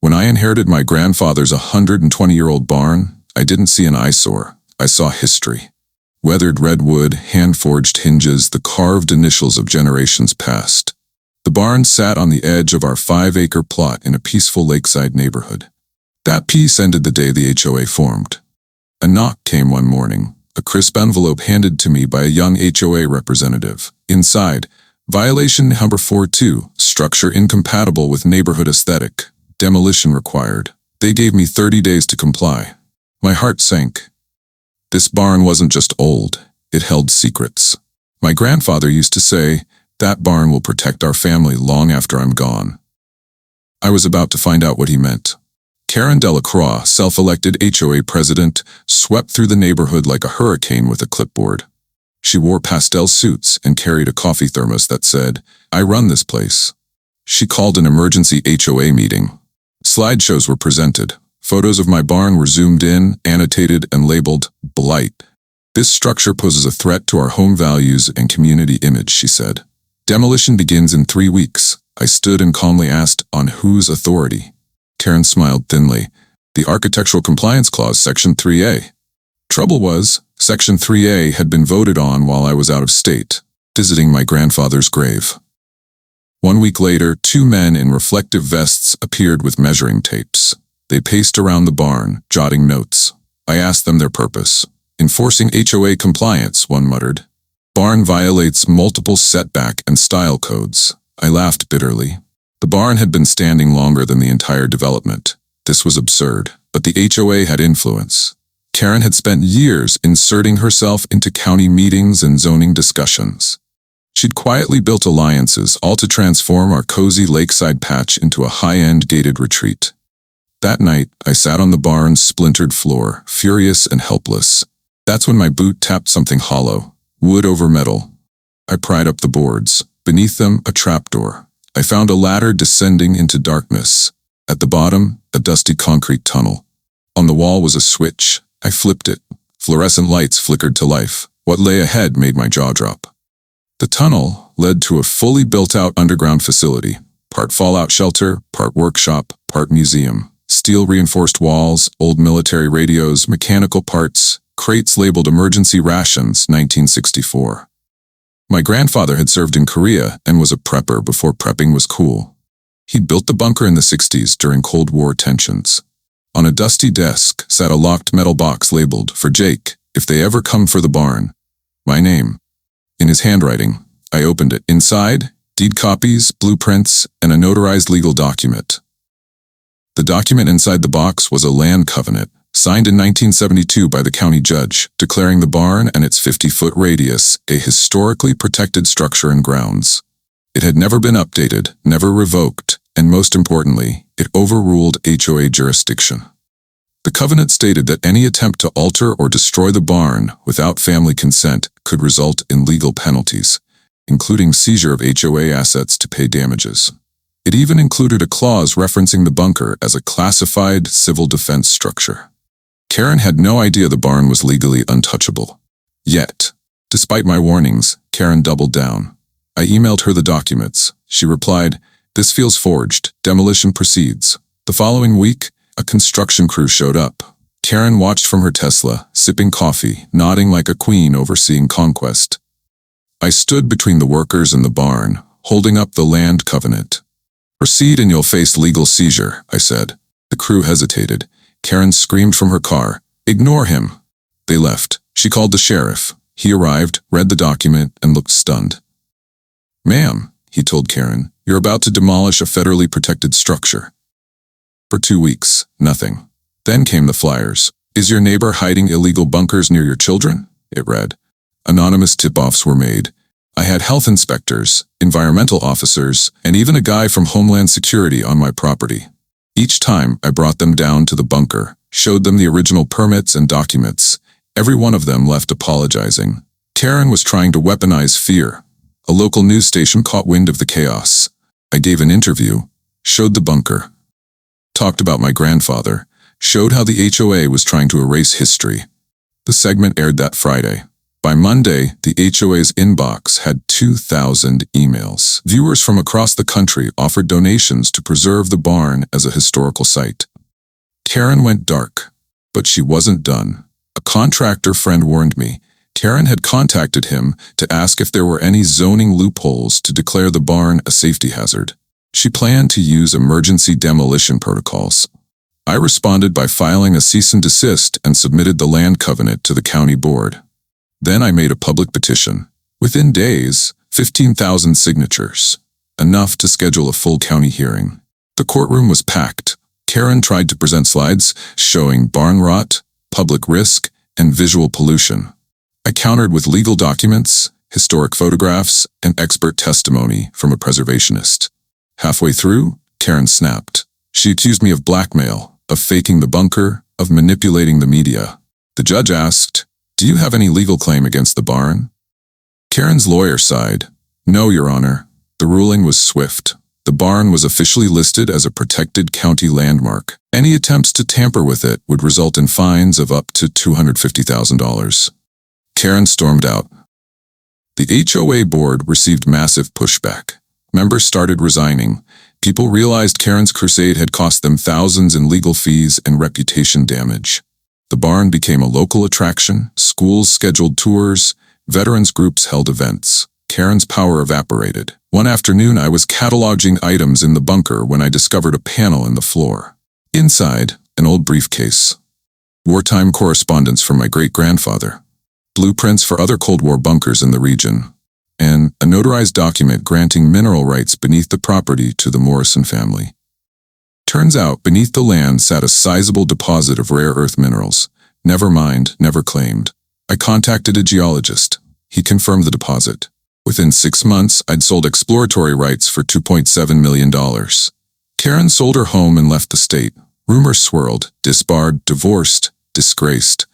When I inherited my grandfather's 120-year-old barn, I didn't see an eyesore. I saw history. Weathered redwood, hand-forged hinges, the carved initials of generations past. The barn sat on the edge of our 5-acre plot in a peaceful lakeside neighborhood. That peace ended the day the HOA formed. A knock came one morning, a crisp envelope handed to me by a young HOA representative. Inside, violation number 42, structure incompatible with neighborhood aesthetic, demolition required. They gave me 30 days to comply. My heart sank. This barn wasn't just old, it held secrets. My grandfather used to say, "That barn will protect our family long after I'm gone." I was about to find out what he meant. Karen Delacroix, self-elected HOA president, swept through the neighborhood like a hurricane with a clipboard. She wore pastel suits and carried a coffee thermos that said, "I run this place." She called an emergency HOA meeting. Slideshows were presented. Photos of my barn were zoomed in, annotated, and labeled blight. "This structure poses a threat to our home values and community image," she said. "Demolition begins in 3 weeks." I stood and calmly asked, "On whose authority?" Karen smiled thinly. "The Architectural Compliance Clause, Section 3A. Trouble was, Section 3A had been voted on while I was out of state, visiting my grandfather's grave. 1 week later, 2 men in reflective vests appeared with measuring tapes. They paced around the barn, jotting notes. I asked them their purpose. "Enforcing HOA compliance," one muttered. "Barn violates multiple setback and style codes." I laughed bitterly. The barn had been standing longer than the entire development. This was absurd, but the HOA had influence. Karen had spent years inserting herself into county meetings and zoning discussions. She'd quietly built alliances, all to transform our cozy lakeside patch into a high-end gated retreat. That night, I sat on the barn's splintered floor, furious and helpless. That's when my boot tapped something hollow, wood over metal. I pried up the boards. Beneath them, a trapdoor. I found a ladder descending into darkness. At the bottom, a dusty concrete tunnel. On the wall was a switch. I flipped it. Fluorescent lights flickered to life. What lay ahead made my jaw drop. The tunnel led to a fully built-out underground facility. Part fallout shelter, part workshop, part museum. Steel-reinforced walls, old military radios, mechanical parts, crates labeled emergency rations, 1964. My grandfather had served in Korea and was a prepper before prepping was cool. He'd built the bunker in the 60s during Cold War tensions. On a dusty desk sat a locked metal box labeled, "For Jake, if they ever come for the barn." My name. In his handwriting, I opened it. Inside, deed copies, blueprints, and a notarized legal document. The document inside the box was a land covenant, signed in 1972 by the county judge, declaring the barn and its 50-foot radius a historically protected structure and grounds. It had never been updated, never revoked, and most importantly, it overruled HOA jurisdiction. The covenant stated that any attempt to alter or destroy the barn without family consent could result in legal penalties, including seizure of HOA assets to pay damages. It even included a clause referencing the bunker as a classified civil defense structure. Karen had no idea the barn was legally untouchable. Yet, despite my warnings, Karen doubled down. I emailed her the documents. She replied, "This feels forged. Demolition proceeds." The following week, a construction crew showed up. Karen watched from her Tesla, sipping coffee, nodding like a queen overseeing conquest. I stood between the workers and the barn, holding up the land covenant. "Proceed and you'll face legal seizure," I said. The crew hesitated. Karen screamed from her car, "Ignore him." They left. She called the sheriff. He arrived, read the document, and looked stunned. "Ma'am," he told Karen, "you're about to demolish a federally protected structure." For 2 weeks, nothing. Then came the flyers. "Is your neighbor hiding illegal bunkers near your children?" It read. Anonymous tip-offs were made. I had health inspectors, environmental officers, and even a guy from Homeland Security on my property. Each time, I brought them down to the bunker, showed them the original permits and documents. Every one of them left apologizing. Karen was trying to weaponize fear. A local news station caught wind of the chaos. I gave an interview, showed the bunker, talked about my grandfather, showed how the HOA was trying to erase history. The segment aired that Friday. By Monday, the HOA's inbox had 2,000 emails. Viewers from across the country offered donations to preserve the barn as a historical site. Karen went dark, but she wasn't done. A contractor friend warned me. Karen had contacted him to ask if there were any zoning loopholes to declare the barn a safety hazard. She planned to use emergency demolition protocols. I responded by filing a cease and desist and submitted the land covenant to the county board. Then I made a public petition. Within days, 15,000 signatures, enough to schedule a full county hearing. The courtroom was packed. Karen tried to present slides showing barn rot, public risk, and visual pollution. I countered with legal documents, historic photographs, and expert testimony from a preservationist. Halfway through, Karen snapped. She accused me of blackmail, of faking the bunker, of manipulating the media. The judge asked, "Do you have any legal claim against the barn?" Karen's lawyer sighed. "No, Your Honor." The ruling was swift. The barn was officially listed as a protected county landmark. Any attempts to tamper with it would result in fines of up to $250,000. Karen stormed out. The HOA board received massive pushback. Members started resigning. People realized Karen's crusade had cost them thousands in legal fees and reputation damage. The barn became a local attraction, schools scheduled tours, veterans groups held events. Karen's power evaporated. One afternoon I was cataloging items in the bunker when I discovered a panel in the floor. Inside, an old briefcase. Wartime correspondence from my great-grandfather. Blueprints for other Cold War bunkers in the region. And a notarized document granting mineral rights beneath the property to the Morrison family. Turns out, beneath the land sat a sizable deposit of rare earth minerals. Never mined, never claimed. I contacted a geologist. He confirmed the deposit. Within 6 months, I'd sold exploratory rights for $2.7 million. Karen sold her home and left the state. Rumors swirled, disbarred, divorced, disgraced.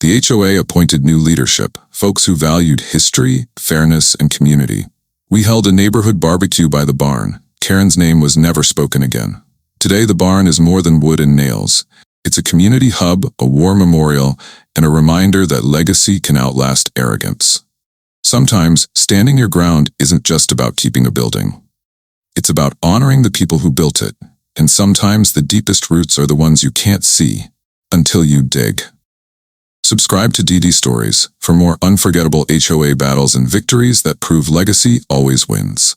The HOA appointed new leadership, folks who valued history, fairness, and community. We held a neighborhood barbecue by the barn. Karen's name was never spoken again. Today, the barn is more than wood and nails. It's a community hub, a war memorial, and a reminder that legacy can outlast arrogance. Sometimes, standing your ground isn't just about keeping a building. It's about honoring the people who built it, and sometimes the deepest roots are the ones you can't see until you dig. Subscribe to DD Stories for more unforgettable HOA battles and victories that prove legacy always wins.